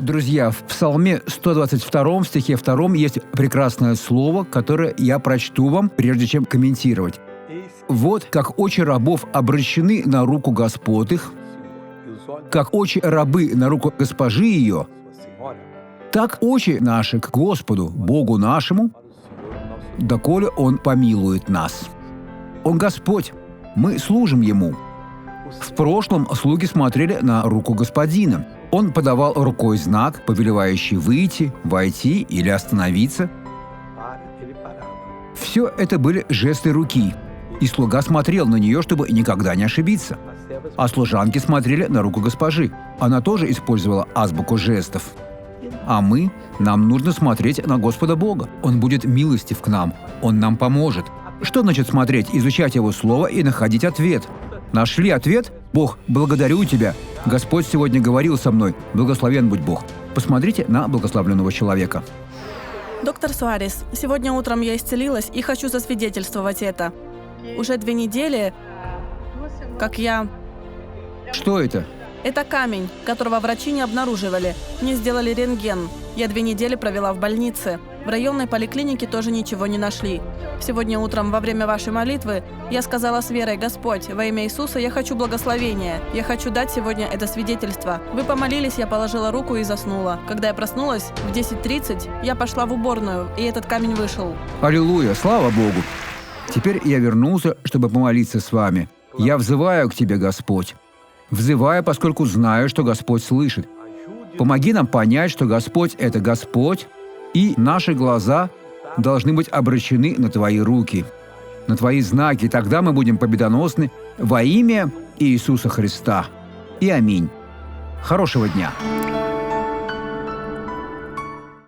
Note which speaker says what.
Speaker 1: Друзья, в Псалме 122 стихе 2 есть прекрасное слово, которое я прочту вам, прежде чем комментировать. «Вот как очи рабов обращены на руку господ их, как очи рабы на руку госпожи ее, так очи наши к Господу, Богу нашему, доколе Он помилует нас». Он Господь, мы служим Ему. В прошлом слуги смотрели на руку Господина. Он подавал рукой знак, повелевающий выйти, войти или остановиться. Все это были жесты руки, и слуга смотрел на нее, чтобы никогда не ошибиться. А служанки смотрели на руку госпожи. Она тоже использовала азбуку жестов. А нам нужно смотреть на Господа Бога. Он будет милостив к нам, Он нам поможет. Что значит смотреть, изучать Его Слово и находить ответ? Нашли ответ? Бог, благодарю Тебя. Господь сегодня говорил со мной. Благословен будь Бог. Посмотрите на благословленного человека.
Speaker 2: Доктор Суарес, сегодня утром я исцелилась и хочу засвидетельствовать это. Уже 2 недели, как я...
Speaker 1: Что это?
Speaker 2: Это камень, которого врачи не обнаруживали. Мне сделали рентген. Я 2 недели провела в больнице. В районной поликлинике тоже ничего не нашли. Сегодня утром во время вашей молитвы я сказала с верой: «Господь, во имя Иисуса я хочу благословения. Я хочу дать сегодня это свидетельство». Вы помолились, я положила руку и заснула. Когда я проснулась, в 10:30 я пошла в уборную, и этот камень вышел.
Speaker 1: Аллилуйя, слава Богу! Теперь я вернулся, чтобы помолиться с вами. Я взываю к Тебе, Господь. Взываю, поскольку знаю, что Господь слышит. Помоги нам понять, что Господь – это Господь, и наши глаза должны быть обращены на Твои руки, на Твои знаки. Тогда мы будем победоносны во имя Иисуса Христа. И аминь. Хорошего дня!